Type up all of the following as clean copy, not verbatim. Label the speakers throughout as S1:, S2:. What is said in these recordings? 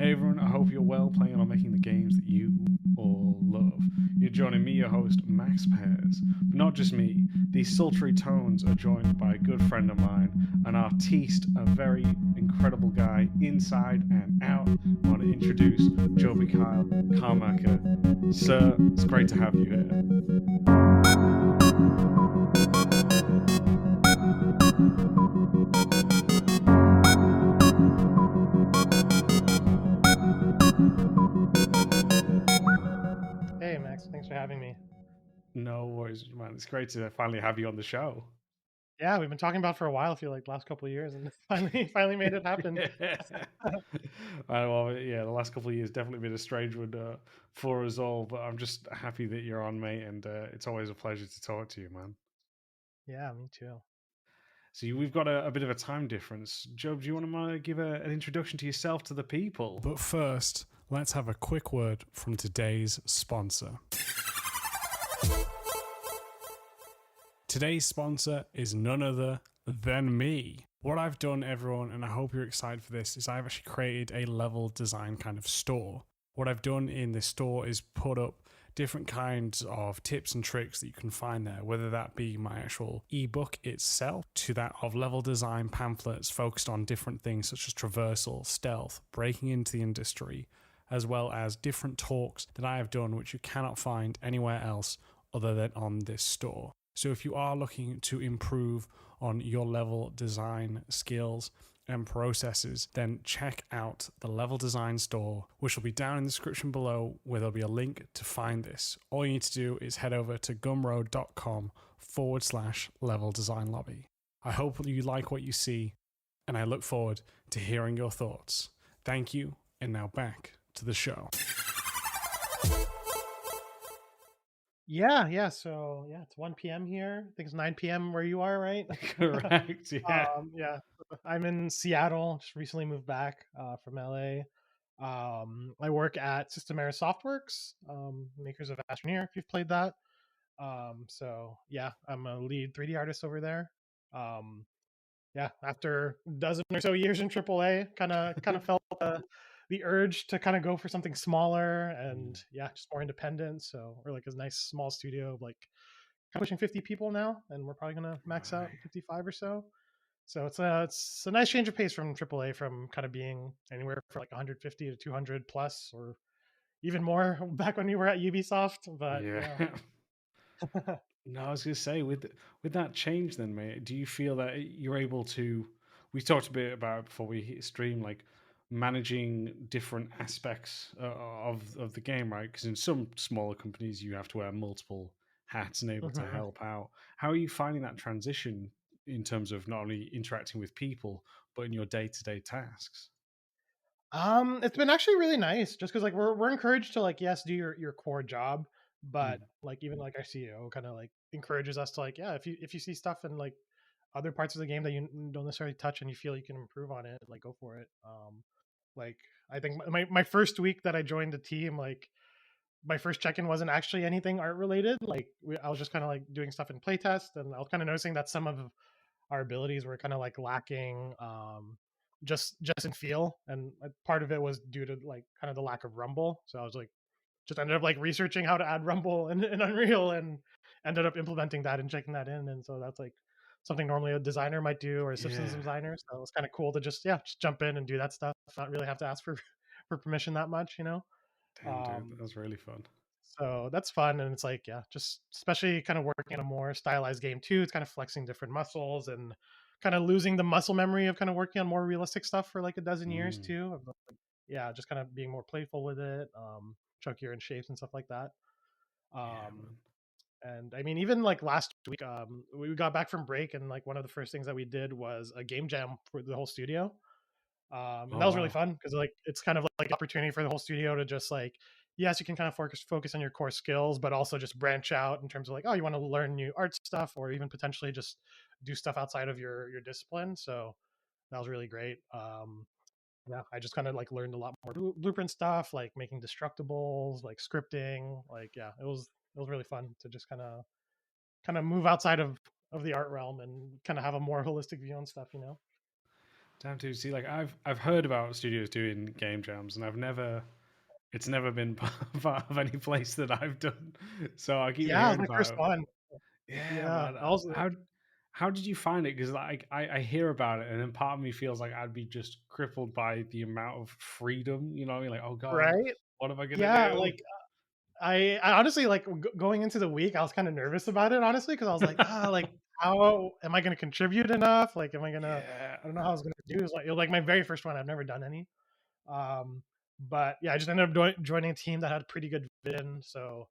S1: Hey everyone, I hope you're well playing on making the games that you all love. You're joining me, your host, Max Pears. But not just me, these sultry tones are joined by a good friend of mine, an artiste, a very incredible guy inside and out. I want to introduce Jobye-Kyle Karmaker. Sir, it's great to have you here.
S2: Hey Max, thanks for having me.
S1: No worries, man. It's great to finally have you on the show.
S2: Yeah, we've been talking about for a while, I feel like last couple of years, and finally made it happen.
S1: Yeah. Well, yeah, the last couple of years definitely been a strange one for us all, but I'm just happy that you're on, mate, and it's always a pleasure to talk to you, man.
S2: Yeah, me too.
S1: So we've got a bit of a time difference. Job, do you want to give an introduction to yourself to the people?
S3: But first, let's have a quick word from today's sponsor. Today's sponsor is none other than me. What I've done, everyone, and I hope you're excited for this, is I've actually created a LevelDesign kind of store. What I've done in this store is put up different kinds of tips and tricks that you can find there, whether that be my actual ebook itself to that of LevelDesign pamphlets focused on different things such as traversal, stealth, breaking into the industry, as well as different talks that I have done which you cannot find anywhere else other than on this store. So if you are looking to improve on your LevelDesign skills and processes, then check out the LevelDesign store, which will be down in the description below, where there'll be a link to find this. All you need to do is head over to gumroad.com/LevelDesign lobby. I hope you like what you see, and I look forward to hearing your thoughts. Thank you, and now back to the show.
S2: Yeah. So it's 1 p.m. here. I think it's 9 p.m. where you are, right?
S1: Correct, yeah.
S2: Yeah. I'm in Seattle. Just recently moved back from LA. I work at Systemair Softworks, makers of Astroneer. If you've played that. So yeah, I'm a lead 3D artist over there. Um, yeah, after a dozen or so years in AAA, kind of felt the urge to kind of go for something smaller and
S1: Mm,
S2: yeah, just more independent. So we're like a nice small studio of like kind of pushing 50 people now, and we're probably gonna max out
S1: right.
S2: 55 or so. So it's a nice change of pace from AAA, from kind of being anywhere from like 150 to 200 plus, or even more back when we were at Ubisoft. But
S1: Yeah.
S2: yeah.
S1: No, I was going to say with that change, then, mate. Do you feel that you're able to? We talked a bit about it before we hit stream, like managing different aspects of the game, right? Because in some smaller companies, you have to wear multiple hats and able to
S2: Mhm.
S1: help out. How are you finding that transition in terms of not only interacting with people but in your day to day tasks?
S2: It's been actually really nice, just because like we're encouraged to like, yes, do your core job, but
S1: Mm,
S2: like even like our CEO kind of like encourages us to like, yeah, if you see stuff in like other parts of the game that you don't necessarily touch and you feel you can improve on it, like go for it. Like I think my first week that I joined the team, like my first check-in wasn't actually anything art related. Like I was just kind of like doing stuff in playtest, and I was kind of noticing that some of our abilities were kind of like lacking, just in feel, and part of it was due to like kind of the lack of rumble. So I was like just ended up like researching how to add rumble in Unreal, and ended up implementing that and checking that in. And so that's like something normally a designer might do, or a systems
S1: yeah,
S2: designer. So it was kind of cool to just jump in and do that stuff, not really have to ask for for permission that much.
S1: damn, dude,
S2: um
S1: that was really fun.
S2: so that's fun, and it's like, yeah, just especially kind of working on a more stylized game too. It's kind of flexing different muscles and kind of losing the muscle memory of kind of working on more realistic stuff for like a dozen years
S1: Mm,
S2: too. Yeah, just kind of being more playful with it, chunkier in shapes and stuff like that.
S1: yeah,
S2: Um,
S1: man.
S2: and I mean, even like last week, we got back from break, and like one of the first things that we did was a game jam for the whole studio. And
S1: Oh
S2: that was really
S1: wow.
S2: fun because like it's kind of like an opportunity for the whole studio to just like, yes, you can kind of focus on your core skills, but also just branch out in terms of like, oh, you want to learn new art stuff, or even potentially just do stuff outside of your discipline. So that was really great. Yeah, I just kind of like learned a lot more blueprint stuff, like making destructibles, like scripting. Like yeah, it was really fun to just kind of move outside of the art realm and kind of have a more holistic view on stuff.
S1: Damn, dude. See, like I've heard about studios doing game jams, and it's never been part of any place that I've done. So I keep
S2: Yeah, it was
S1: hearing
S2: my first
S1: about it.
S2: one.
S1: Yeah,
S2: Yeah,
S1: man.
S2: I was
S1: How did you find it? Because like I hear about it, and then part of me feels like I'd be just crippled by the amount of freedom. You know what I mean? Like, oh god,
S2: right.
S1: what am I gonna
S2: Yeah,
S1: do?
S2: like I honestly like going into the week, I was kind of nervous about it, honestly, because I was like, like how am I going to contribute enough? Like, am I gonna?
S1: Yeah,
S2: I don't know how I was going to do. It was like my very first one. I've never done any. But yeah, I just ended up joining a team that had pretty good vision. So,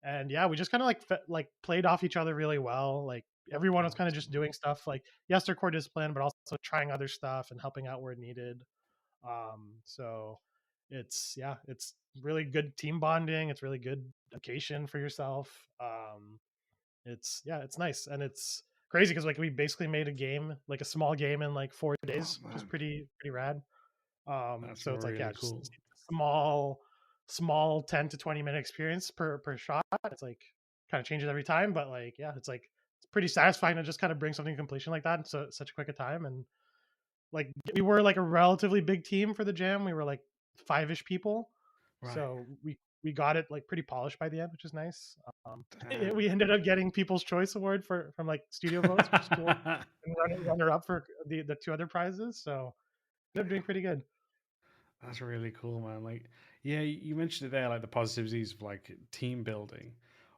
S2: and yeah, we just kind of like played off each other really well. Like everyone was kind of just
S1: awesome.
S2: doing stuff like yes, their core discipline, but also trying other stuff and helping out where needed. So it's really good team bonding. It's really good education for yourself. It's nice and it's crazy because like we basically made a game, like a small game in like 4 days,
S1: Oh
S2: which is
S1: man,
S2: pretty rad.
S1: that's
S2: So it's like, yeah,
S1: really
S2: just
S1: cool.
S2: small 10 to 20 minute experience per shot. It's like kind of changes every time, but like yeah, it's pretty satisfying to just kind of bring something to completion like that in such a quick a time. And like we were like a relatively big team for the jam. We were like 5-ish people,
S1: Right.
S2: so we got it like pretty polished by the end, which is nice. We
S1: Damn.
S2: ended up getting People's Choice Award from like studio votes, which is cool, and runner up for the two other prizes. So ended up doing pretty good.
S1: That's really cool, man. Like, yeah, you mentioned it there, like the positivities of like team building.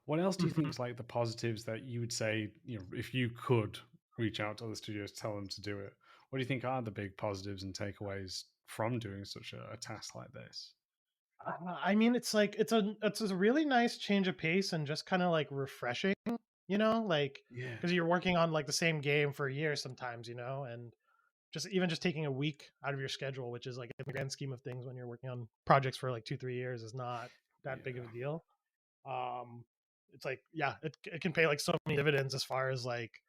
S1: What else do you think
S2: Mhm.
S1: is like the positives that you would say, you know, if you could reach out to other studios, tell them to do it? What do you think are the big positives and takeaways from doing such a task like this?
S2: I mean, it's like it's a really nice change of pace and just kind of like refreshing, like
S1: Yeah,
S2: because you're working on like the same game for a year sometimes, and just taking a week out of your schedule, which is like in the grand scheme of things when you're working on projects for like 2 3 years, is not that big of
S1: yeah,
S2: a deal. Um, it's like yeah, it can pay like so many dividends as far as like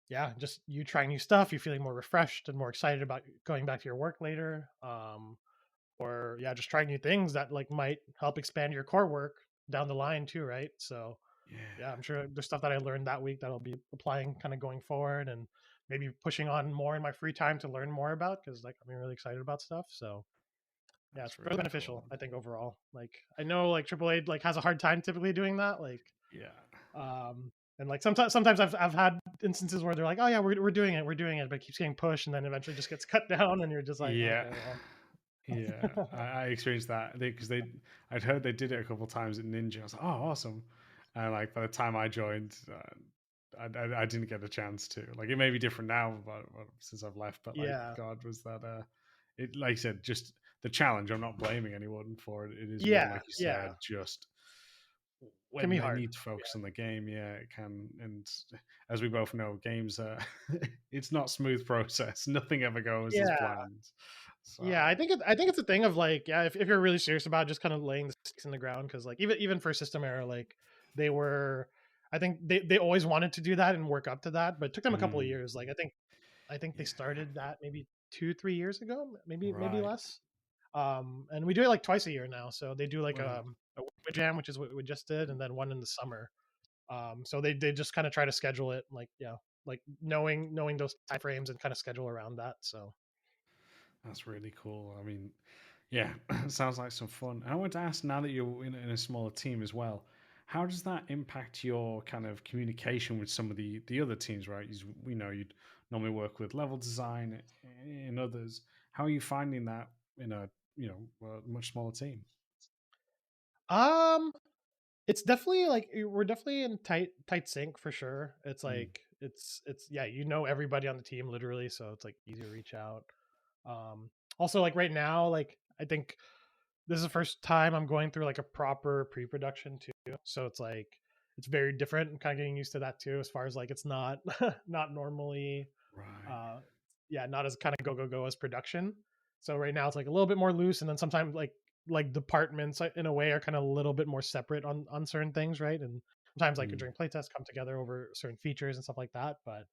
S2: yeah, just you trying new stuff, you feeling more refreshed and more excited about going back to your work later. Or yeah, just trying new things that like might help expand your core work down the line too, right? So yeah,
S1: yeah.
S2: I'm sure there's stuff that I learned that week that I'll be applying kind of going forward and maybe pushing on more in my free time to learn more about because like I'm really excited about stuff. So yeah, it's
S1: That's
S2: really
S1: really cool,
S2: beneficial,
S1: man.
S2: I think overall. Like I know like AAA like has a hard time typically doing that. Like
S1: Yeah,
S2: and like sometimes I've had instances where they're like, oh yeah, we're doing it, but it keeps getting pushed and then eventually just gets cut down and you're just like,
S1: yeah.
S2: okay, well.
S1: Yeah, I experienced that because I'd heard they did it a couple times at Ninja. I was like, oh, awesome. And like by the time I joined, I didn't get a chance to. Like it may be different now, but since I've left. But like,
S2: Yeah.
S1: God, was that it? Like I said, just the challenge. I'm not blaming anyone for it. It is one,
S2: Yeah,
S1: like you
S2: yeah.
S1: said, just
S2: Can
S1: when
S2: be
S1: they
S2: hard.
S1: need to focus on the game. Yeah, it can. And as we both know, games it's not smooth process. Nothing ever goes as
S2: Yeah.
S1: planned.
S2: Yeah,
S1: So
S2: I think it's a thing of like, yeah, if you're really serious about just kind of laying the sticks in the ground, because like even for System Era, like they were, I think they always wanted to do that and work up to that, but it took them a couple of
S1: mm,
S2: years. Like I think they
S1: yeah.
S2: started that maybe 2 3 years ago, maybe
S1: Right.
S2: less. And we do it like twice a year now. So they do like
S1: Wow.
S2: a winter jam, which is what we just did, and then one in the summer. So they just kind of try to schedule it like yeah, like knowing those time frames and kind of schedule around that. So
S1: That's really cool. I mean, yeah, sounds like some fun. And I want to ask now that you're in a smaller team as well, how does that impact your kind of communication with some of the other teams, right? We know you'd normally work with level design and others. How are you finding that in a, much smaller team?
S2: um it's definitely like we're definitely in tight sync for sure. It's
S1: Mm,
S2: like it's yeah, everybody on the team literally, so it's like easy to reach out. Um Also like right now, like I think this is the first time I'm going through like a proper pre-production too. So it's like it's very different. I'm kind of getting used to that too, as far as like it's not not normally
S1: right.
S2: uh yeah, not as kind of go as production. So right now it's like a little bit more loose, and then sometimes like departments in a way are kind of a little bit more separate on certain things, right? And sometimes like
S1: Mm,
S2: during playtests come together over certain features and stuff like that. But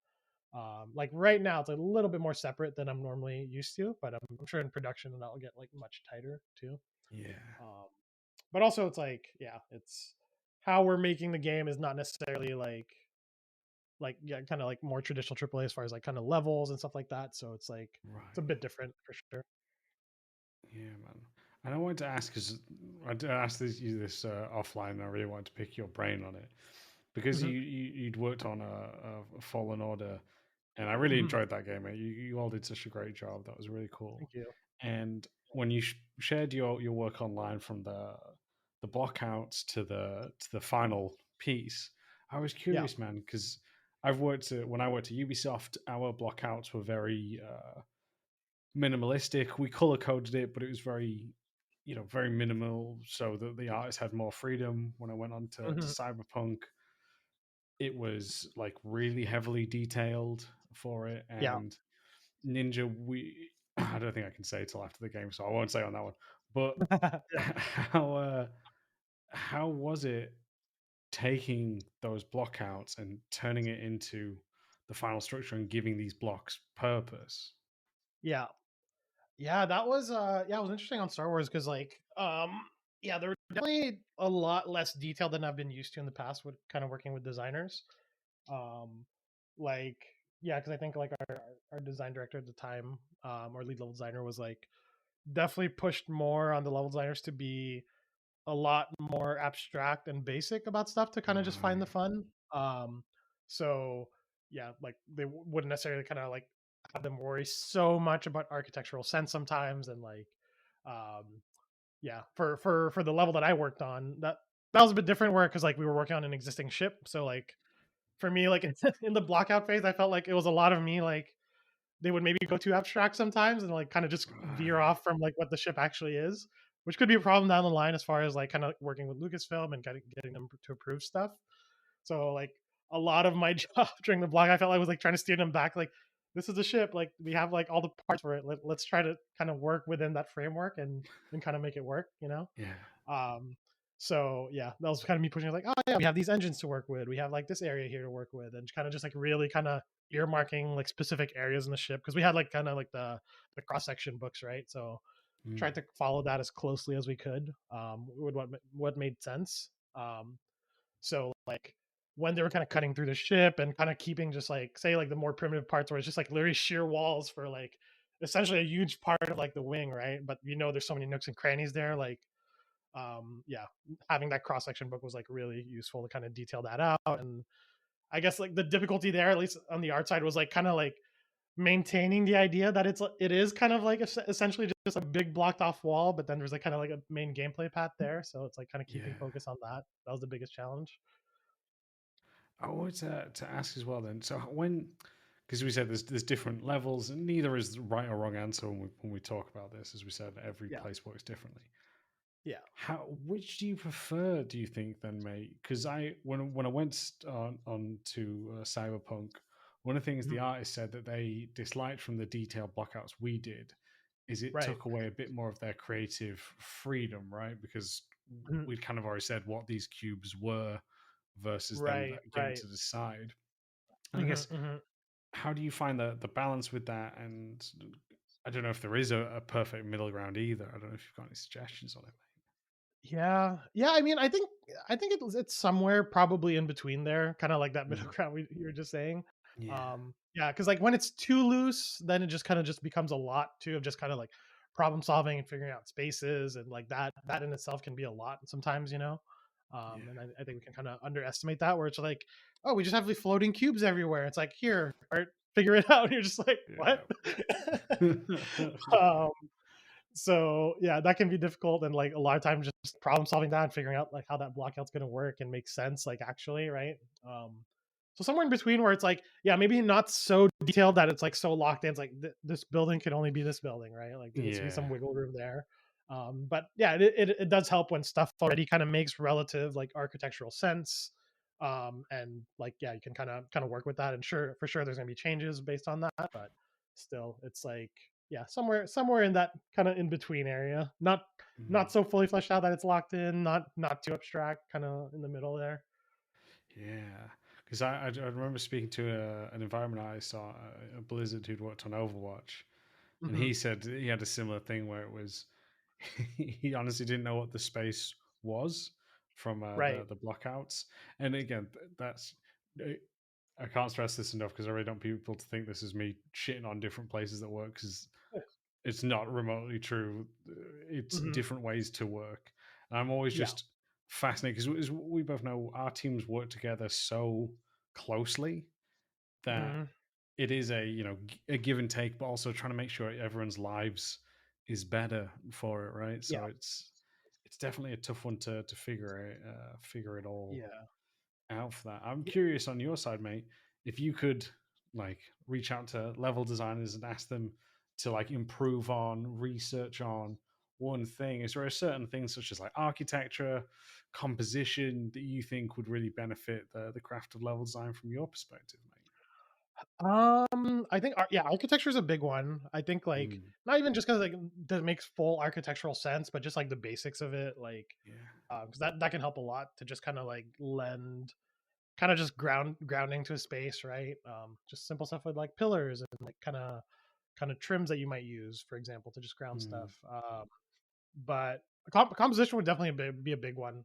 S2: like right now it's a little bit more separate than I'm normally used to, but I'm sure in production that'll get like much tighter too.
S1: yeah.
S2: um, but also it's like yeah, it's how we're making the game is not necessarily like like yeah, kind of like more traditional AAA as far as like kind of levels and stuff like that. So it's like it's a
S1: Right.
S2: bit different for sure.
S1: Yeah, man. And I wanted to ask because I did ask you this offline, and I really wanted to pick your brain on it because
S2: Hmm.
S1: you'd worked on a Fallen Order, and I really
S2: Hmm.
S1: enjoyed that game. Mate. You all did such a great job. That was really cool.
S2: Thank you.
S1: And when you shared your work online from the blockouts to the final piece, I was
S2: Yeah.
S1: curious, man, because I've worked when I worked at Ubisoft, our blockouts were very minimalistic. We color coded it, but it was very, very minimal, so that the artists had more freedom. When I went on to
S2: Hmm.
S1: Cyberpunk, it was like really heavily detailed for it,
S2: Yeah.
S1: and Ninja, we I don't think I can say till after the game, so I won't say on that one. But
S2: Yeah.
S1: how was it taking those blockouts and turning it into the final structure and giving these blocks purpose?
S2: Yeah. Yeah, that was yeah, it was interesting on Star Wars because like yeah, there were definitely a lot less detail than I've been used to in the past with kind of working with designers. Um like yeah, because I think like our design director at the time, our lead level designer was like definitely pushed more on the level designers to be a lot more abstract and basic about stuff to kind of just find the
S1: Right.
S2: fun. So yeah, like they wouldn't necessarily kind of like have them worry so much about architectural sense sometimes, and like, um, yeah, for the level that I worked on, that was a bit different, where because like we were working on an existing ship, so like for me, like in the blockout phase, I felt like it was a lot of me like they would maybe go too abstract sometimes and like kind of just veer
S1: Right.
S2: off from like what the ship actually is, which could be a problem down the line as far as like kind of working with Lucasfilm and getting them to approve stuff. So like a lot of my job during the blog, I felt like I was like trying to steer them back. Like this is the ship. Like we have like all the parts for it. Let's try to kind of work within that framework and kind of make it work. You know.
S1: Yeah.
S2: Um, so yeah, that was kind of me pushing like, oh yeah, we have these engines to work with. We have like this area here to work with, and kind of just like really kind of earmarking like specific areas in the ship because we had like kind of like the cross section books, right? So
S1: Mm.
S2: tried to follow that as closely as we could, with what made sense. So like when they were kind of cutting through the ship and kind of keeping just like say like the more primitive parts where it's just like literally sheer walls for like essentially a huge part of like the wing, right? But there's so many nooks and crannies there, like yeah, having that cross section book was like really useful to kind of detail that out. And I guess like the difficulty there, at least on the art side, was like kind of like maintaining the idea that it is kind of like essentially just a big blocked off wall, but then there's like kind of like a main gameplay path there, so it's like kind of keeping
S1: Yeah.
S2: focus on that. That was the biggest challenge.
S1: I wanted to ask as well then. So when, because we said there's different levels, and neither is the right or wrong answer when we talk about this. As we said, every
S2: Yeah.
S1: place works differently.
S2: Yeah.
S1: Which do you prefer? Do you think then, mate? Because when I went on to Cyberpunk, one of the things the
S2: Mhm.
S1: artist said that they disliked from the detailed blockouts we did is it
S2: Right.
S1: took away a bit more of their creative freedom, right? Because
S2: Mhm.
S1: we'd kind of already said what these cubes were versus them
S2: Right.
S1: getting
S2: Right.
S1: to decide. And I
S2: Hmm.
S1: guess
S2: Hmm.
S1: how do you find the balance with that? And I don't know if there is a perfect middle ground either. I don't know if you've got any suggestions on it,
S2: Yeah. Yeah. I mean, I think it's somewhere probably in between there, kind of like that
S1: mate.
S2: middle ground you were just saying.
S1: Yeah,
S2: Yeah, because like when it's too loose, then it just kind of just becomes a lot too of just kind of like problem solving and figuring out spaces, and like that in itself can be a lot sometimes, you know.
S1: yeah,
S2: And I think we can kind of underestimate that, where it's like, oh, we just have these floating cubes everywhere. It's like, here, art, figure it out. And you're just like, what?
S1: yeah.
S2: um, so yeah, that can be difficult, and like a lot of times just problem solving that and figuring out like how that blockout's going to work and make sense, like actually, right? um so somewhere in between where it's like, yeah, maybe not so detailed that it's like so locked in, it's like this building can only be this building, right? Like there needs to be
S1: Yeah.
S2: some wiggle room there. But yeah, it does help when stuff already kind of makes relative like architectural sense. And like yeah, you can kind of work with that, and sure, for sure there's going to be changes based on that, but still it's like, yeah, somewhere in that kind of in between area, not
S1: Mm.
S2: so fully fleshed out that it's locked in, not too abstract, kind of in the middle there.
S1: Yeah, because I remember speaking to an environment artist, a Blizzard who'd worked on Overwatch, and
S2: Hmm.
S1: he said he had a similar thing where it was he honestly didn't know what the space was from
S2: Right.
S1: the blockouts, and again that's I can't stress this enough because I really don't want people to think this is me shitting on different places that work, because it's not remotely true. It's
S2: Mhm.
S1: different ways to work. And I'm always
S2: Yeah.
S1: just fascinated because, as we both know, our teams work together so closely that
S2: Mhm.
S1: it is a give and take, but also trying to make sure everyone's lives is better for it, right?
S2: Yeah.
S1: So it's definitely a tough one to figure it all
S2: Yeah.
S1: out for that. I'm
S2: Yeah.
S1: curious on your side, mate, if you could like reach out to level designers and ask them to like improve on, research on one thing. Is there a certain thing such as like architecture, composition that you think would really benefit the craft of level design from your perspective, mate?
S2: I think architecture is a big one. I think like
S1: Mm,
S2: not even just because like that makes full architectural sense, but just like the basics of it, like
S1: yeah.
S2: because that can help a lot to just kind of like lend just grounding to a space, right? Just simple stuff with like pillars and like kind of trims that you might use, for example, to just ground
S1: Mm,
S2: stuff. But composition would definitely be a big one.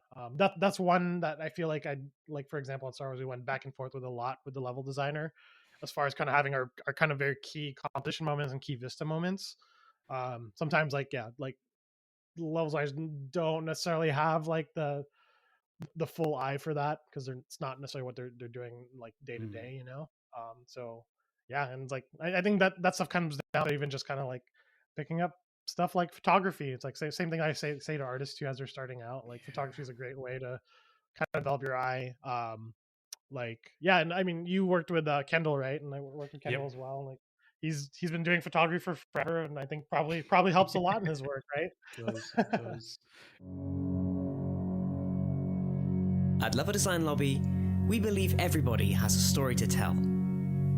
S2: That's one that I feel like like. For example, at Star Wars, we went back and forth with a lot with the level designer, as far as kind of having our kind of very key composition moments and key vista moments. Sometimes like level designers don't necessarily have like the full eye for that because it's not necessarily what they're doing like day to
S1: mm.
S2: day, you know. So yeah, and it's like I think that stuff comes down to even just kind of like picking up stuff like photography. It's like same thing I say to artists too as they're starting out. Like photography is a great way to kind of develop your eye. Like yeah, and I mean you worked with Kendall, right? And I worked with
S1: Yep.
S2: Kendall as well. Like he's been doing photography for forever, and I think probably helps a lot in his work, right?
S1: Does.
S4: At Level Design Lobby, we believe everybody has a story to tell.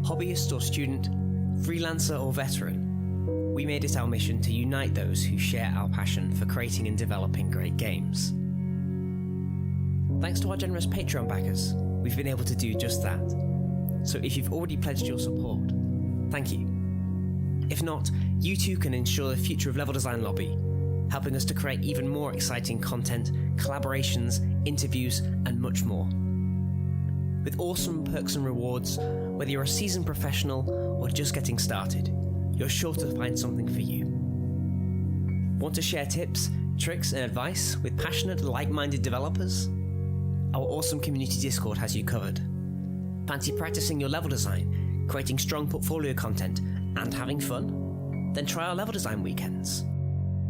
S4: Hobbyist or student, freelancer or veteran, we made it our mission to unite those who share our passion for creating and developing great games. Thanks to our generous Patreon backers, we've been able to do just that. So if you've already pledged your support, thank you. If not, you too can ensure the future of Level Design Lobby, helping us to create even more exciting content, collaborations, interviews, and much more. With awesome perks and rewards, whether you're a seasoned professional or just getting started, you're sure to find something for you. Want to share tips, tricks, and advice with passionate, like-minded developers? Our awesome community Discord has you covered. Fancy practicing your level design, creating strong portfolio content, and having fun? Then try our level design weekends.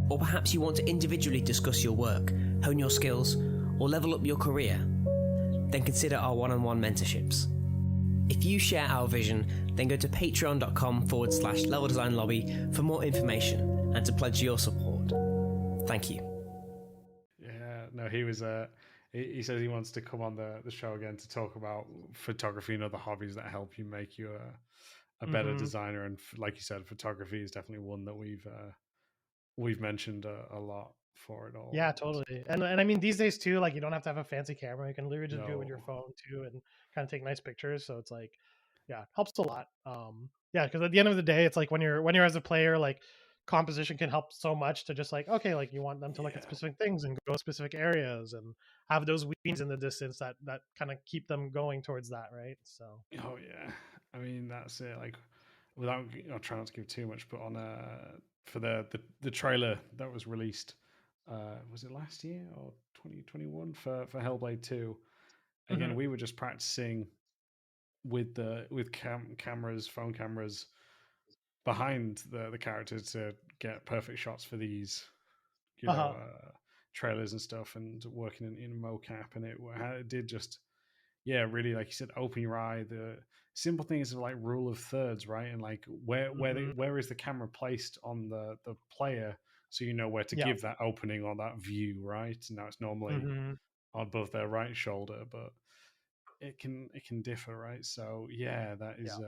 S4: Or perhaps you want to individually discuss your work, hone your skills, or level up your career? Then consider our one-on-one mentorships. If you share our vision, then go to patreon.com/Level Design Lobby for more information and to pledge your support. Thank you.
S1: Yeah, no, he was. He says he wants to come on the show again to talk about photography and other hobbies that help you make you a better
S2: Mm-hmm.
S1: designer. And like you said, photography is definitely one that we've mentioned a lot for it all.
S2: Yeah, totally. And I mean these days too, like you don't have to have a fancy camera. You can literally just do it with your
S1: No,
S2: phone too and kind of take nice pictures. So it's like, yeah, it helps a lot. Yeah, because at the end of the day, it's like when you're as a player, like composition can help so much to just like, okay, like you want them to look at
S1: yeah,
S2: specific things and go to specific areas and have those weeds in the distance that kind of keep them going towards that, right? So
S1: oh yeah. I mean that's it. Like without, I'll try not to give too much, but on for the trailer that was released, was it last year or 2021 for Hellblade 2? Again,
S2: Mhm.
S1: we were just practicing with cameras, phone cameras behind the characters to get perfect shots for these, you know,
S2: Uh-huh.
S1: trailers and stuff, and working in mocap, and it did just, yeah, really, like you said, open your eye. The simple things of like rule of thirds, right, and like
S2: Mhm.
S1: where is the camera placed on the player, so you know where to
S2: Yeah.
S1: give that opening or that view, right? Now it's normally
S2: Mhm.
S1: above their right shoulder, but it can differ, right? So yeah, that
S2: Yeah.
S1: is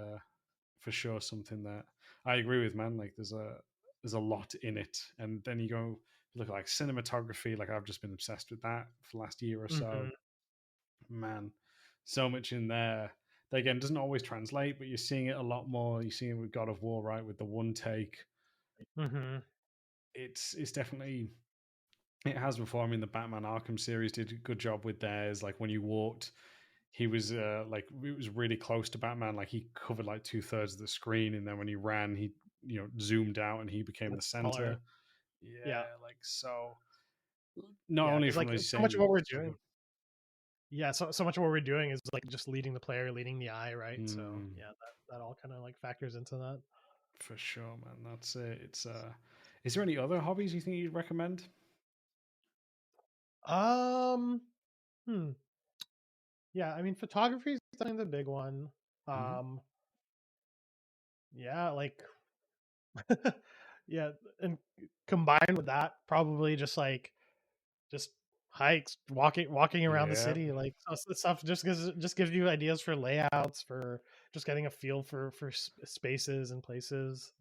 S1: for sure something that I agree with, man. Like there's a lot in it, and then you look at like cinematography. Like I've just been obsessed with that for the last year or so.
S2: Mhm.
S1: Man, so much in there. That again doesn't always translate, but you're seeing it a lot more. You're seeing it with God of War, right? With the one take,
S2: Mhm.
S1: it's definitely, it has before. I mean, the Batman Arkham series did a good job with theirs. Like when you walked, he was like it was really close to Batman. Like he covered like 2/3 of the screen, and then when he ran, he zoomed out and he became the
S2: That's
S1: center.
S2: taller. Yeah,
S1: Yeah, like so. Not
S2: yeah,
S1: only
S2: because
S1: from
S2: like
S1: as you
S2: so much of
S1: saying,
S2: what we're doing. Yeah, so much of what we're doing is like just leading the player, leading the eye, right? So
S1: mm,
S2: yeah, that all kind of like factors into that.
S1: for sure, man. That's it. It's is there any other hobbies you think you'd recommend?
S2: Um, hmm. Yeah, I mean, photography is definitely the big one.
S1: Hmm.
S2: Um, yeah, like, yeah, and combined with that, probably just hikes, walking around the
S1: Yeah,
S2: city, like stuff just gives you ideas for layouts, for just getting a feel for spaces and places.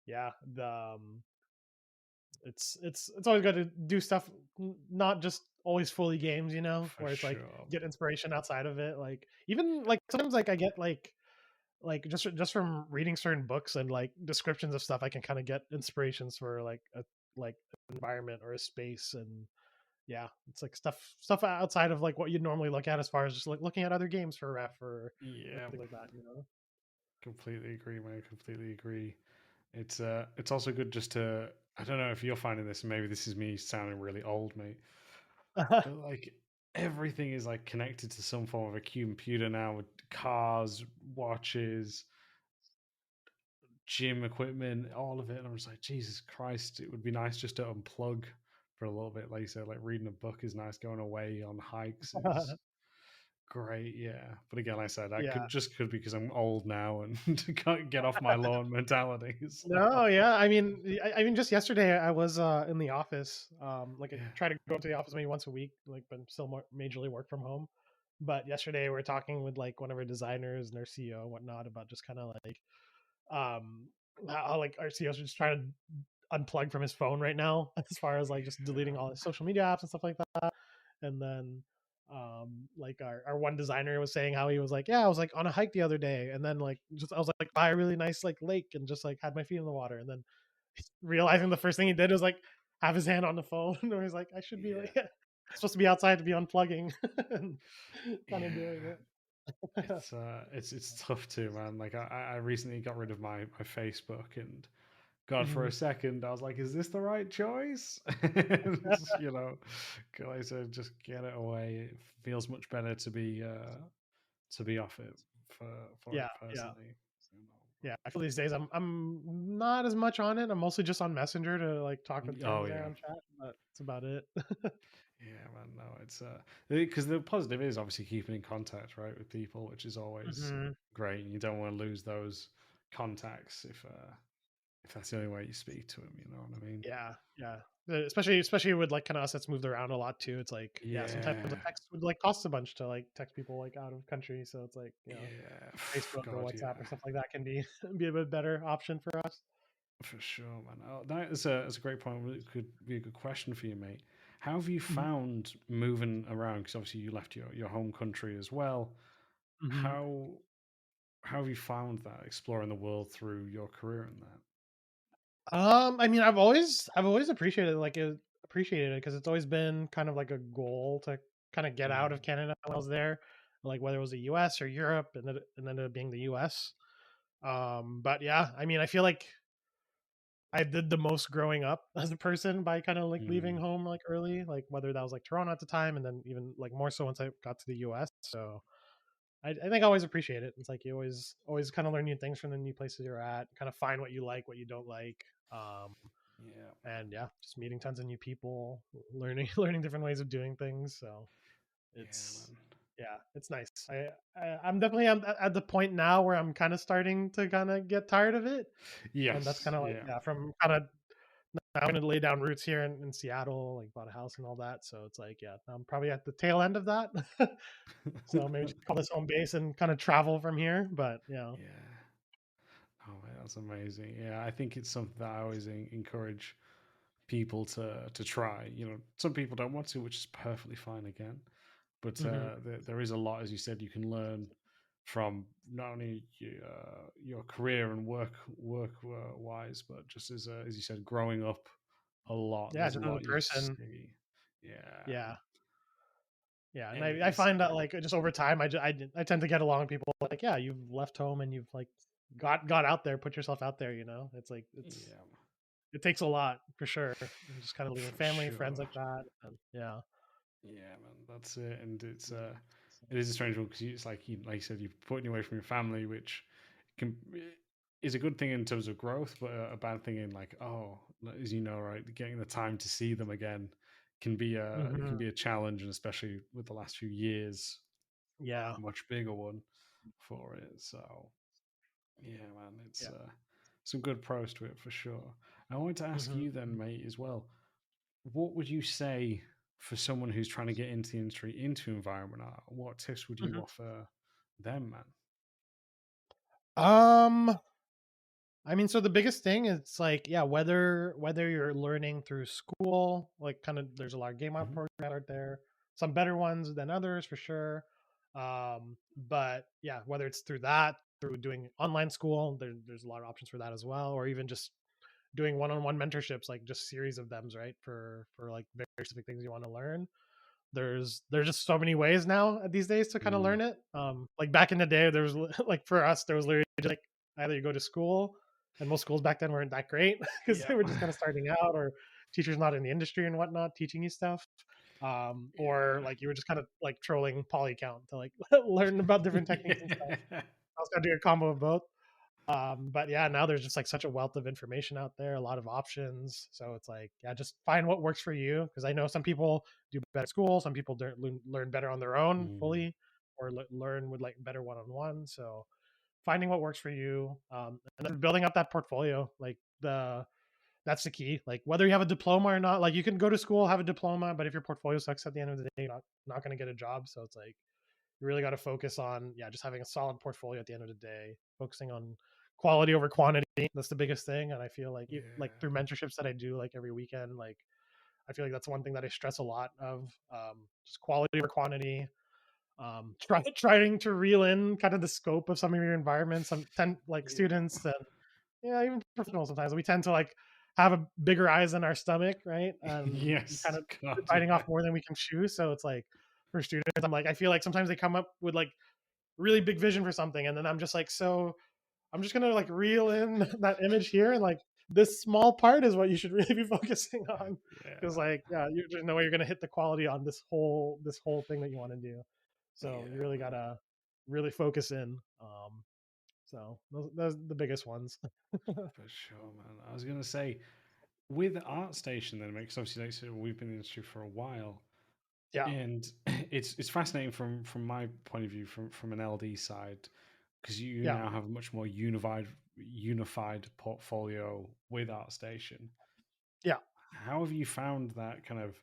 S2: Yeah, it's always good to do stuff, not just always fully games,
S1: for
S2: where it's like
S1: sure.
S2: get inspiration outside of it. Like even like sometimes like I get like just from reading certain books and like descriptions of stuff, I can kind of get inspirations for like a like an environment or a space. And yeah, it's like stuff outside of like what you'd normally look at, as far as just like looking at other games for ref or
S1: Yeah,
S2: things like that.
S1: completely agree, man. Completely agree. It's also good just to. I don't know if you're finding this. Maybe this is me sounding really old, mate. But like everything is like connected to some form of a computer now with cars, watches, gym equipment, all of it. And I'm just like, Jesus Christ, it would be nice just to unplug for a little bit. Like you said, like reading a book is nice, going away on hikes is great, yeah. But again, like I said, that
S2: Yeah.
S1: could be because I'm old now and can't get off my lawn mentality. So
S2: No, yeah. I mean, just yesterday I was in the office. Like I
S1: yeah,
S2: try to go to the office maybe once a week, like, but still more majorly work from home. But yesterday we were talking with like one of our designers and our CEO and whatnot about just kind of like um how like our CEO is just trying to unplug from his phone right now, as far as like just deleting all his social media apps and stuff like that. And then like our one designer was saying how he was like, yeah, I was like on a hike the other day, and then like just I was like by a really nice like lake and just like had my feet in the water, and then realizing the first thing he did was like have his hand on the phone or he's like, I should be like
S1: yeah,
S2: supposed to be outside to be unplugging and kind of
S1: yeah.
S2: doing it.
S1: It's tough too, man. Like I recently got rid of my Facebook, and God, for a
S2: Mhm.
S1: second, I was like, "Is this the right choice?" And, I said, "Just get it away." It feels much better to be off it for it
S2: Yeah, yeah.
S1: personally. You
S2: Yeah, I feel these days I'm not as much on it. I'm mostly just on Messenger to like talk with
S1: Oh
S2: friends there
S1: yeah,
S2: on chat, but that's about it.
S1: yeah, man. No, it's because the positive is obviously keeping in contact, right, with people, which is always
S2: Hmm.
S1: great, and you don't want to lose those contacts if that's the only way you speak to them. You know what I mean?
S2: Yeah, yeah. Especially with like kind of us that's moved around a lot too. It's like, yeah, sometimes a
S1: Yeah,
S2: text would like cost a bunch to like text people like out of country. So it's like,
S1: yeah.
S2: Facebook or
S1: God,
S2: WhatsApp or
S1: yeah.
S2: stuff like that can be be a bit better option for us.
S1: For sure, man. Oh, that's a great point. It could be a good question for you, mate. How have you
S2: Hmm.
S1: found moving around? Because obviously you left your home country as well.
S2: Hmm.
S1: How how have you found that exploring the world through your career in that?
S2: I mean, I've always appreciated it because it's always been kind of like a goal to kind of get out of
S1: Mm,
S2: Canada when I was there, like whether it was the U.S. or Europe, and then ended up being the U.S. But yeah, I mean, I feel like I did the most growing up as a person by kind of like leaving
S1: mm,
S2: home like early, like whether that was like Toronto at the time, and then even like more so once I got to the U.S. So I think I always appreciate it. It's like you always kind of learn new things from the new places you're at, kind of find what you like, what you don't like.
S1: yeah,
S2: And yeah, just meeting tons of new people, learning learning different ways of doing things. So
S1: yeah,
S2: it's
S1: man.
S2: yeah, it's nice. I'm definitely at the point now where I'm kind of starting to kind of get tired of it, and that's
S1: Yes,
S2: kind of like
S1: yeah,
S2: yeah, from kind of I'm going to lay down roots here in Seattle, like bought a house and all that. So it's like yeah, I'm probably at the tail end of that. So maybe just call this home base and kind of travel from here. But
S1: yeah. Oh, man, that's amazing. Yeah, I think it's something that I always encourage people to try. Some people don't want to, which is perfectly fine again. But
S2: hmm.
S1: there is a lot, as you said, you can learn from not only your career and work wise, but just as you said, growing up a lot.
S2: Yeah,
S1: There's a
S2: just as a
S1: lot you
S2: person.
S1: see. Yeah,
S2: Yeah. Yeah, and I
S1: It's
S2: find that like just over time, I tend to get along with people like, yeah, you've left home and you've like got out there, put yourself out there. You know, it's like
S1: yeah,
S2: it takes a lot for sure. And just kind of leaving
S1: for
S2: family, friends
S1: sure.
S2: like that. And yeah.
S1: Yeah, man, that's it. And it is a strange one because it's like like you said, you're putting away from your family, which can is a good thing in terms of growth, but a bad thing in like, oh, as you know, right, getting the time to see them again
S2: Hmm.
S1: can be a challenge, and especially with the last few years,
S2: Yeah.
S1: a much bigger one for it. So yeah, man, it's
S2: Yeah.
S1: some good pros to it for sure. I wanted to ask
S2: Hmm.
S1: you then, mate, as well. What would you say for someone who's trying to get into the industry, into environment art? What tips would you
S2: Hmm.
S1: offer them, man?
S2: Um, I mean, so the biggest thing is like, yeah, whether you're learning through school, like kind of there's a lot of game art
S1: Mhm.
S2: programs out there, some better ones than others for sure. But yeah, whether it's through that, through doing online school, there's a lot of options for that as well, or even just doing one-on-one mentorships, like just series of them, right? For like very specific things you want to learn. There's just so many ways now these days to kind of
S1: Mm.
S2: learn it. Like back in the day, there was like for us, there was literally just like either you go to school, and most schools back then weren't that great because they
S1: Yep.
S2: were just kind of starting out, or teachers not in the industry and whatnot teaching you stuff. Or like you were just kind of like trolling polycount to like learn about different techniques and stuff.
S1: Yeah.
S2: I was gonna do a combo of both. But yeah, now there's just like such a wealth of information out there, a lot of options. So it's like, yeah, just find what works for you. Because I know some people do better at school, some people learn better on their own
S1: Mm.
S2: fully, or learn with like better one-on-one. So finding what works for you, and then building up that portfolio, like that's the key. Like whether you have a diploma or not, like you can go to school, have a diploma, but if your portfolio sucks at the end of the day, you're not going to get a job. So it's like you really got to focus on, yeah, just having a solid portfolio at the end of the day, focusing on quality over quantity. That's the biggest thing. And I feel like like through
S1: Yeah.
S2: mentorships that I do like every weekend, like I feel like that's one thing that I stress a lot of, just quality over quantity. Trying to reel in kind of the scope of some of your environments. Some like
S1: Yeah.
S2: students and yeah, even professionals sometimes we tend to like have a bigger eyes than our stomach, right? And we kind
S1: Yes.
S2: of
S1: God,
S2: biting
S1: yeah.
S2: off more than we can chew. So it's like for students, I'm like, I feel like sometimes they come up with like really big vision for something, and then I'm just like, so I'm just gonna like reel in that image here, and like this small part is what you should really be focusing on, because
S1: Yeah.
S2: like yeah, there's no way you're gonna hit the quality on this whole thing that you want to do. So you
S1: Yeah,
S2: really
S1: man.
S2: gotta really focus in. So those are the biggest ones.
S1: For sure, man. I was gonna say with ArtStation then, because obviously like, so we've been in the industry for a while.
S2: Yeah,
S1: And it's fascinating from my point of view, from an LD side, because you
S2: yeah.
S1: now have a much more unified portfolio with ArtStation.
S2: Yeah.
S1: How have you found that kind of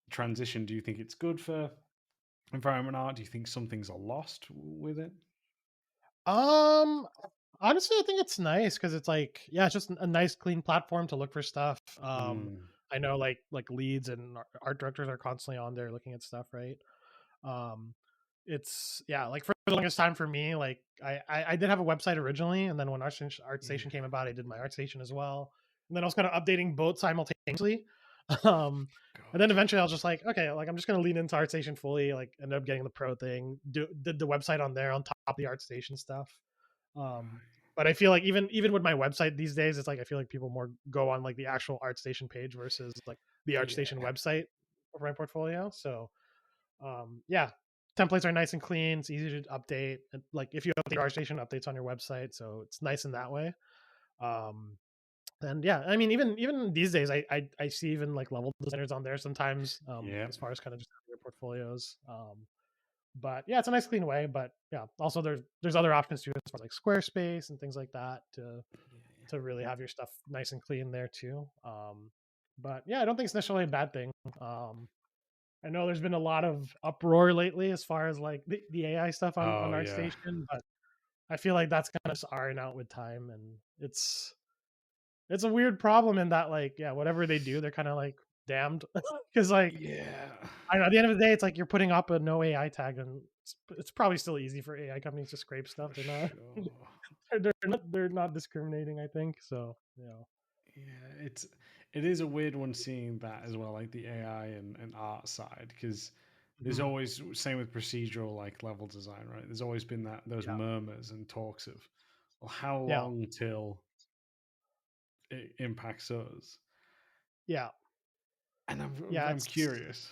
S1: transition? Do you think it's good for environment art? Do you think some things are lost with it?
S2: Um, Honestly, I think it's nice because it's like, yeah, it's just a nice, clean platform to look for stuff.
S1: Mm,
S2: I know like leads and art directors are constantly on there looking at stuff, right? Um, it's yeah, like for the longest time for me, like I did have a website originally, and then when ArtStation
S1: yeah,
S2: came about, I did my ArtStation as well, and then I was kind of updating both simultaneously. Um, and then
S1: God,
S2: eventually I was just like, okay, like I'm just gonna lean into ArtStation fully. Like ended up getting the pro thing, did the website on there on top of the ArtStation stuff. Um, but I feel like even with my website these days, it's like I feel like people more go on like the actual ArtStation page versus like the ArtStation
S1: yeah,
S2: website for my portfolio. So yeah, templates are nice and clean. It's easy to update. And like if you update ArtStation, updates on your website, so it's nice in that way. Um, and yeah, I mean, even these days, I see even like level designers on there sometimes.
S1: yeah,
S2: As far as kind of just their portfolios. But yeah, it's a nice clean way. But yeah, also there's other options too, as far as like Squarespace and things like that to really have your stuff nice and clean there too. But yeah, I don't think it's necessarily a bad thing. I know there's been a lot of uproar lately as far as like the AI stuff on
S1: oh yeah,
S2: ArtStation, but I feel like that's kind of iron out with time, and it's a weird problem in that like yeah, whatever they do, they're kind of like damned because like
S1: yeah,
S2: I don't know, at the end of the day, it's like you're putting up a no AI tag, and it's probably still easy for AI companies to scrape stuff.
S1: for
S2: They're not
S1: sure.
S2: they're not discriminating, I think. So yeah.
S1: Yeah, it is a weird one seeing that as well, like the AI and art side, because there's
S2: Mhm.
S1: always, same with procedural like level design, right? There's always been those
S2: Yeah.
S1: murmurs and talks of, well, how
S2: Yeah.
S1: long till it impacts us?
S2: Yeah.
S1: And
S2: Yeah.
S1: I'm curious.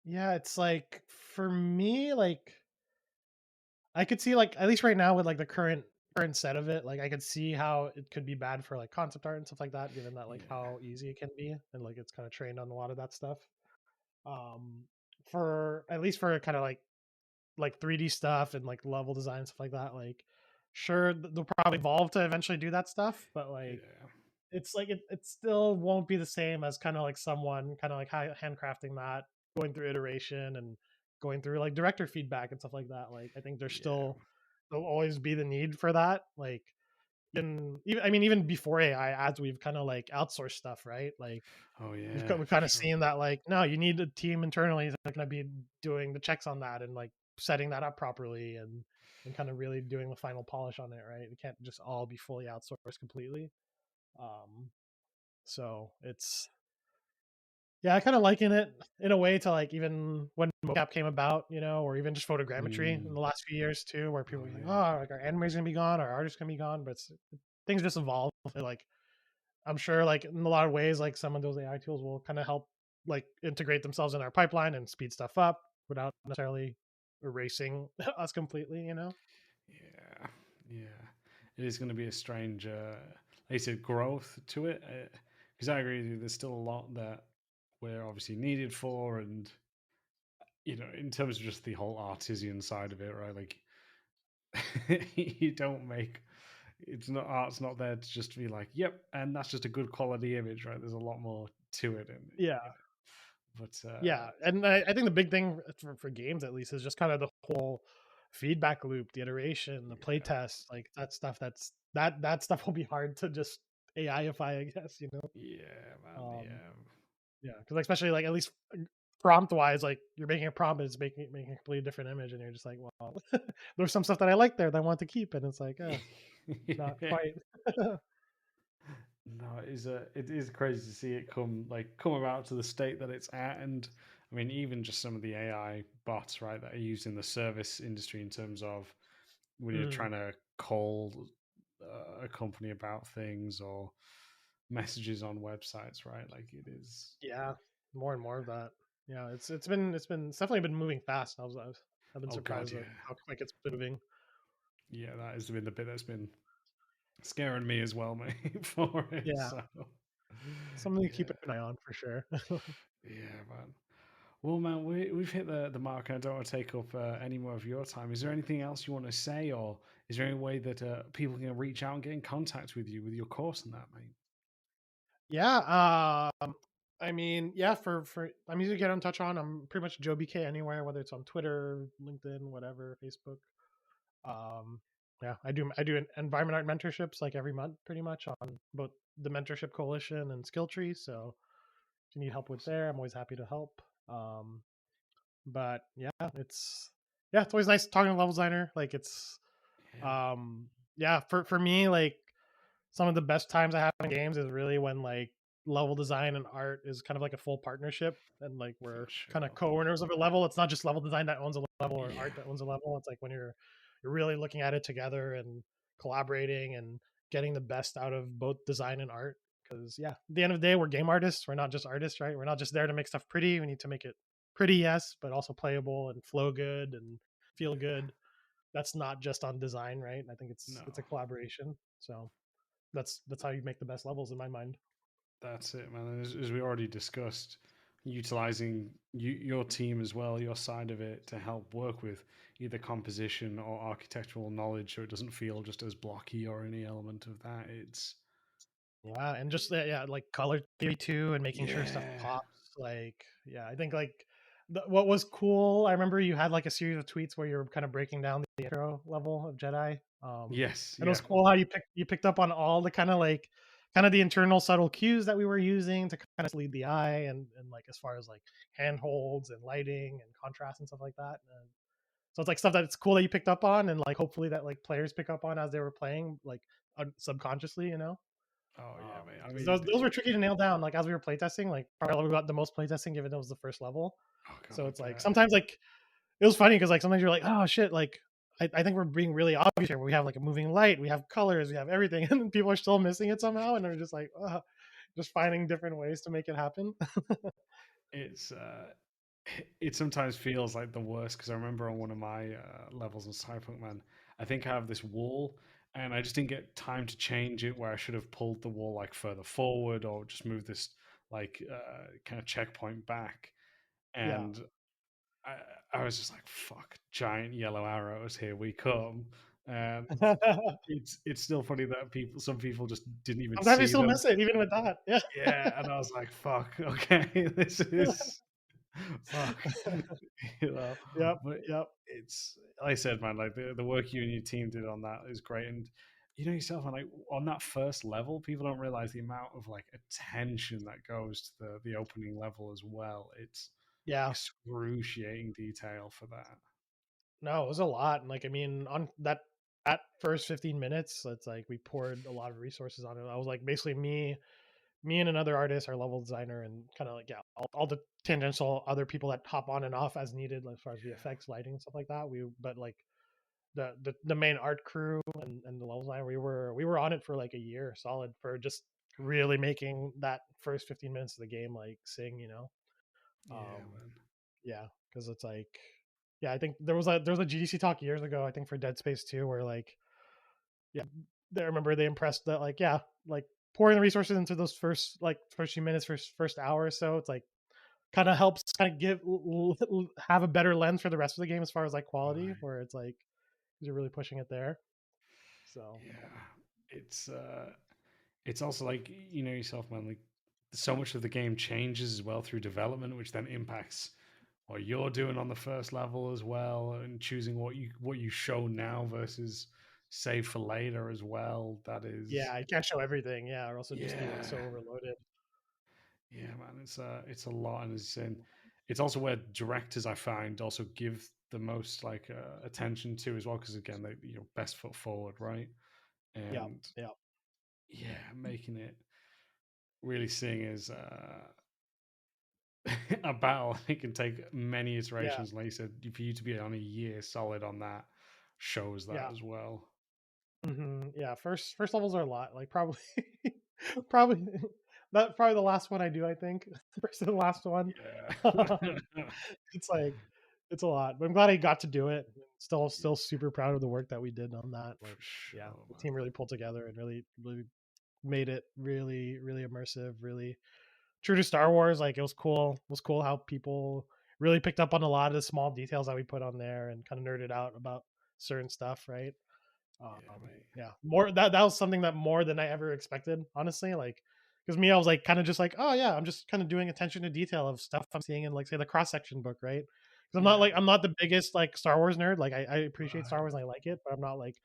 S2: It's like for me, like I could see like at least right now with like the current set of it, like I could see how it could be bad for like concept art and stuff like that, given that like
S1: Yeah,
S2: how easy it can be and like it's kind of trained on a lot of that stuff. Um, for at least for kind of like 3D stuff and like level design stuff like that, like sure they'll probably evolve to eventually do that stuff, but like
S1: yeah,
S2: it's like it still won't be the same as kind of like someone kind of like handcrafting that, going through iteration and going through like director feedback and stuff like that. Like I think
S1: yeah.
S2: there'll always be the need for that. Like even I mean even before AI, as we've kind of like outsourced stuff, right? Like
S1: Oh yeah,
S2: we've
S1: for
S2: kind of
S1: sure.
S2: seen that like no, you need a team internally that's going to be doing the checks on that and like setting that up properly and kind of really doing the final polish on it, right? It can't just all be fully outsourced completely. Um, so it's yeah, I kind of liken it in a way to like even when mocap came about, or even just photogrammetry in
S1: Mm.
S2: the last few years too, where people
S1: Oh
S2: were like,
S1: yeah,
S2: oh, like our anime's gonna be gone, our artists gonna be gone, but things just evolve. Like I'm sure, like in a lot of ways, like some of those AI tools will kind of help like integrate themselves in our pipeline and speed stuff up without necessarily erasing us completely.
S1: yeah, yeah. It is going to be a strange, like you said, growth to it. Because I agree with you. There's still a lot that we're obviously needed for, and in terms of just the whole artisan side of it, right? Like you don't make it's not art's not there to just be like, yep, and that's just a good quality image, right? There's a lot more to it, and
S2: Yeah,
S1: but
S2: yeah, and I think the big thing for games at least is just kind of the whole feedback loop, the iteration, the play
S1: yeah,
S2: test, like that stuff. That stuff will be hard to just AIify, I guess.
S1: yeah, man,
S2: Um,
S1: yeah,
S2: yeah, because especially like at least prompt wise, like you're making a prompt, and it's making a completely different image, and you're just like, well, there's some stuff that I like there that I want to keep, and it's like, not
S1: yeah.
S2: quite.
S1: No, it is crazy to see it come about to the state that it's at, and I mean even just some of the AI bots, right, that are used in the service industry in terms of when you're
S2: Mm,
S1: trying to call a company about things or messages on websites, right? Like it is.
S2: yeah, more and more of that. Yeah, it's definitely been moving fast. I've been
S1: Oh God,
S2: surprised
S1: yeah,
S2: at how quick it's been moving.
S1: yeah. That has been the bit that's been scaring me as well, mate. For it,
S2: Yeah,
S1: so
S2: something to keep
S1: yeah,
S2: an eye on for sure.
S1: yeah, man. Well, man, we've hit the mark, and I don't want to take up any more of your time. Is there anything else you want to say, or is there any way that people can reach out and get in contact with you with your course and that, mate?
S2: Yeah, I mean, yeah, for I'm easy to get in touch on. I'm pretty much Joe BK anywhere, whether it's on Twitter, LinkedIn, whatever, Facebook. Um, yeah, I do environment art mentorships like every month, pretty much on both the Mentorship Coalition and Skill Tree. So if you need help with
S1: Awesome.
S2: there, I'm always happy to help. But it's always nice talking to a level designer. Like it's
S1: Yeah,
S2: um yeah, for me, like some of the best times I have in games is really when like level design and art is kind of like a full partnership and like
S1: for
S2: we're kind of
S1: sure.
S2: co-owners of a level. It's not just level design that owns a level or
S1: Yeah,
S2: art that owns a level. It's like when you're really looking at it together and collaborating and getting the best out of both design and art. Because yeah, at the end of the day, we're game artists. We're not just artists, right? We're not just there to make stuff pretty. We need to make it pretty, yes, but also playable and flow good and feel
S1: yeah.
S2: good. That's not just on design, right? I think it's
S1: No,
S2: a collaboration. So that's how you make the best levels in my mind.
S1: that's it, man. And as we already discussed, utilizing your team as well, your side of it, to help work with either composition or architectural knowledge, so it doesn't feel just as blocky or any element of that. It's
S2: Yeah, and just yeah, like color theory too, and making sure stuff
S1: yeah,
S2: pops. Like, yeah, I think like what was cool. I remember you had like a series of tweets where you were kind of breaking down the intro level of Jedi.
S1: yes,
S2: And it was
S1: yeah,
S2: cool how you picked up on all the kind of the internal subtle cues that we were using to kind of lead the eye and like as far as like handholds and lighting and contrast and stuff like that. And so it's like stuff that it's cool that you picked up on, and like hopefully that like players pick up on as they were playing, like subconsciously.
S1: Oh yeah, mate. I
S2: 'Cause
S1: mean,
S2: those were tricky to nail down. Like as we were playtesting, like probably we got the most playtesting given it was the first level.
S1: oh god,
S2: So
S1: I
S2: it's like
S1: bet.
S2: sometimes like it was funny because like sometimes you're like, oh shit, like I think we're being really obvious here. We have like a moving light, we have colors, we have everything, and then people are still missing it somehow, and they're just like, just finding different ways to make it happen.
S1: It's it sometimes feels like the worst because I remember on one of my levels in Cyberpunk, man, I think I have this wall and I just didn't get time to change it where I should have pulled the wall like further forward or just moved this like kind of checkpoint back.
S2: Yeah.
S1: And I, I was just like, fuck, giant yellow arrows, here we come. And it's still funny that some people just didn't even
S2: Sometimes you
S1: see
S2: still
S1: them.
S2: miss it, even with that. Yeah.
S1: Yeah, and I was like, fuck, okay, this is fuck. you know,
S2: Yep.
S1: but
S2: Yep.
S1: it's like I said, man, like the work you and your team did on that is great. And you know yourself, and like on that first level, people don't realize the amount of like attention that goes to the opening level as well. It's
S2: Yeah.
S1: excruciating detail for that.
S2: No, it was a lot. And like I mean, on that first 15 minutes, it's like we poured a lot of resources on it. I was like basically me and another artist, our level designer, and kind of like yeah, all the tangential other people that hop on and off as needed, like, as far as VFX, lighting, and stuff like that. But like the main art crew and the level design, we were on it for like a year solid for just really making that first 15 minutes of the game like sing,
S1: Yeah,
S2: um,
S1: man.
S2: yeah, because it's like, yeah, I think there was a GDC talk years ago, I think for Dead Space 2, where like, yeah, I remember they impressed that like, yeah, like pouring the resources into those first few minutes, first hour or so, it's like kind of helps kind of have a better lens for the rest of the game as far as like quality,
S1: Right.
S2: where it's like you're really pushing it there. So
S1: Yeah. It's also like you know yourself, man. Like so much of the game changes as well through development, which then impacts what you're doing on the first level as well, and choosing what you show now versus save for later as well. That
S2: yeah,
S1: is,
S2: I can't show everything, yeah, or else it'd just be like
S1: yeah,
S2: so overloaded.
S1: yeah, man. It's a lot, and it's also where directors I find also give the most like attention to as well, because again, they best foot forward, right?
S2: Yeah,
S1: And
S2: yeah,
S1: yeah, making it really seeing as a battle. It can take many
S2: yeah,
S1: iterations. Like you said, for you to be on a year solid on that shows that
S2: yeah.
S1: as well.
S2: Yeah, first levels are a lot. Like probably probably that probably the last one I do, I think. First and the last one.
S1: Yeah.
S2: It's like it's a lot. But I'm glad I got to do it. Still
S1: Yeah,
S2: super proud of the work that we did on that.
S1: for
S2: Like, yeah,
S1: sure,
S2: the
S1: man.
S2: team really pulled together and really made it really immersive, really true to Star Wars. Like it was cool how people really picked up on a lot of the small details that we put on there and kind of nerded out about certain stuff, right?
S1: Yeah, mate.
S2: Yeah, more that was something that more than I ever expected, honestly. Like, because me, I was like kind of just like, oh yeah, I'm just kind of doing attention to detail of stuff I'm seeing in like say the cross section book, right? Because
S1: Yeah,
S2: I'm not the biggest like Star Wars nerd. Like I appreciate Star
S1: right.
S2: Wars and I like it, but I'm not like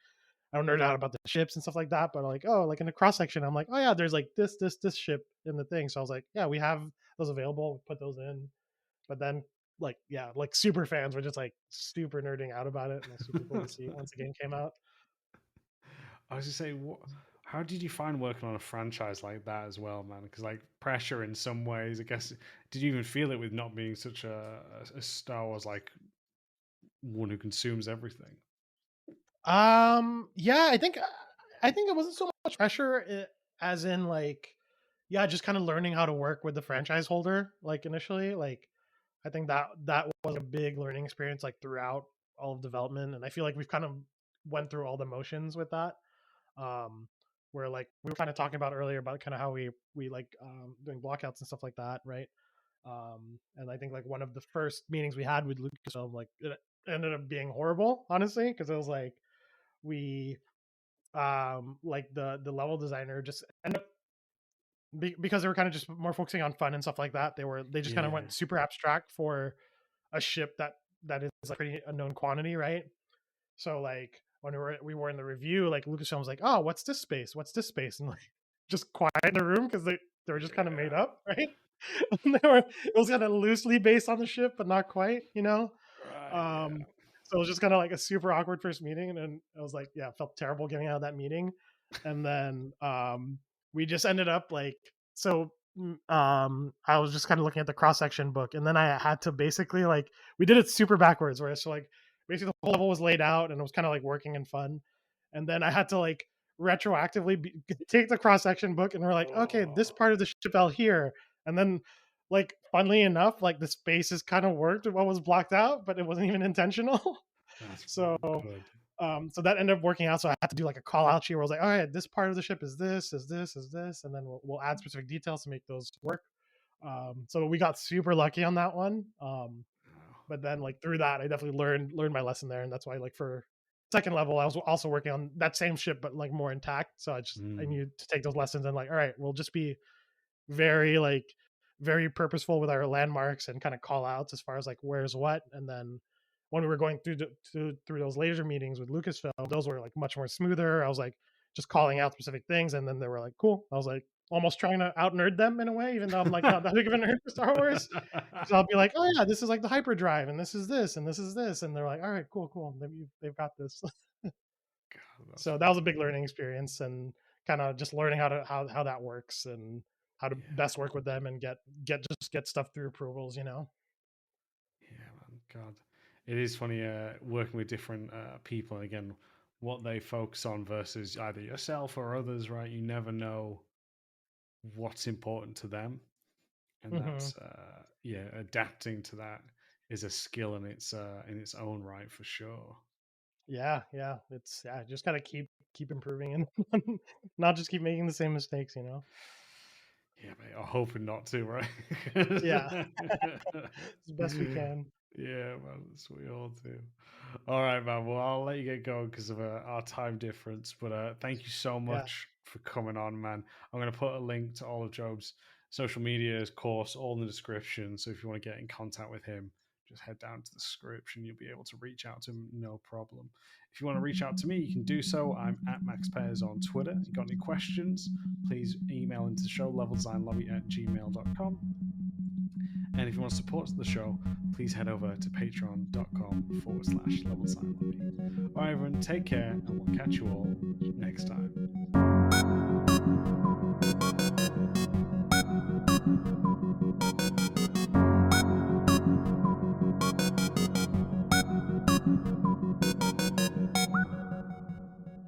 S2: I don't nerd out about the ships and stuff like that. But like, oh, like in the cross section, I'm like, oh yeah, there's like this ship in the thing. So I was like, yeah, we have those available. Put those in. But then like yeah, like super fans were just like super nerding out about it, and it was super cool to see once the game came out.
S1: I was just say, how did you find working on a franchise like that as well, man? Because like pressure in some ways, I guess. Did you even feel it with not being such a Star Wars like one who consumes everything?
S2: Yeah, I think it wasn't so much pressure as in like yeah, just kind of learning how to work with the franchise holder like initially. Like I think that was a big learning experience like throughout all of development, and I feel like we've kind of went through all the motions with that. Um where like we were kind of talking about earlier about kind of how we like doing blockouts and stuff like that, right? And I think like one of the first meetings we had with Lucasfilm, like it ended up being horrible, honestly, because it was like we like the level designer just ended up because they were kind of just more focusing on fun and stuff like that. They just kind of
S1: Yeah,
S2: went super abstract for a ship that is like pretty unknown quantity, right? So like when we were in the review, like Lucasfilm was like, "Oh, what's this space? What's this space?" And like just quiet in the room because they were just kind of made
S1: yeah,
S2: up, right? It was kind of loosely based on the ship, but not quite, you know.
S1: right,
S2: Um,
S1: yeah.
S2: so it was just kind of like a super awkward first meeting, and then I was like, yeah, I felt terrible getting out of that meeting. And then we just ended up like I was just kind of looking at the cross section book, and then I had to basically like we did it super backwards, where so like basically the whole level was laid out and it was kind of like working and fun, and then I had to like retroactively take the cross section book and we're like, okay, this part of the ship fell here, and then like funnily enough, like the spaces kind of worked with what was blocked out, but it wasn't even intentional.
S1: That's
S2: So
S1: good.
S2: so that ended up working out. So I had to do like a call out sheet where I was like, all right, this part of the ship is this, is this, is this, and then we'll add specific details to make those work. So we got super lucky on that one. But then like through that, I definitely learned my lesson there, and that's why like for second level, I was also working on that same ship but like more intact. So I needed to take those lessons and like, all right, we'll just be very like very purposeful with our landmarks and kind of call outs as far as like where's what. And then when we were going through those laser meetings with Lucasfilm, those were like much more smoother. I was like just calling out specific things, and then they were like, cool. I was like almost trying to out nerd them in a way, even though I'm like not that big of a nerd for Star Wars. So I'll be like, oh yeah, this is like the hyperdrive, and this is this, and this is this, and they're like, all right, cool, they've got this.
S1: God,
S2: So that was a big learning experience, and kind of just learning how that works and how to best work with them and get stuff through approvals, you know.
S1: Yeah, man. God, it is funny working with different people. And again, what they focus on versus either yourself or others, right? You never know what's important to them, and that's adapting to that is a skill in its own right for sure.
S2: Yeah, it's just gotta keep improving and not just keep making the same mistakes, you know.
S1: Yeah, mate. I'm hoping not to, right?
S2: Yeah, as best we can.
S1: Yeah, man. That's what we all do. All right, man. Well, I'll let you get going because of our time difference. But thank you so
S2: Yeah,
S1: much for coming on, man. I'm going to put a link to all of Job's social media, his course, all in the description. So if you want to get in contact with him, just head down to the description. You'll be able to reach out to him, no problem. If you want to reach out to me, you can do so. I'm at Max Pears on Twitter. If you've got any questions, please email into the show, leveldesignlobby@gmail.com. And if you want to support the show, please head over to patreon.com/leveldesignlobby. All right, everyone, take care, and we'll catch you all next time.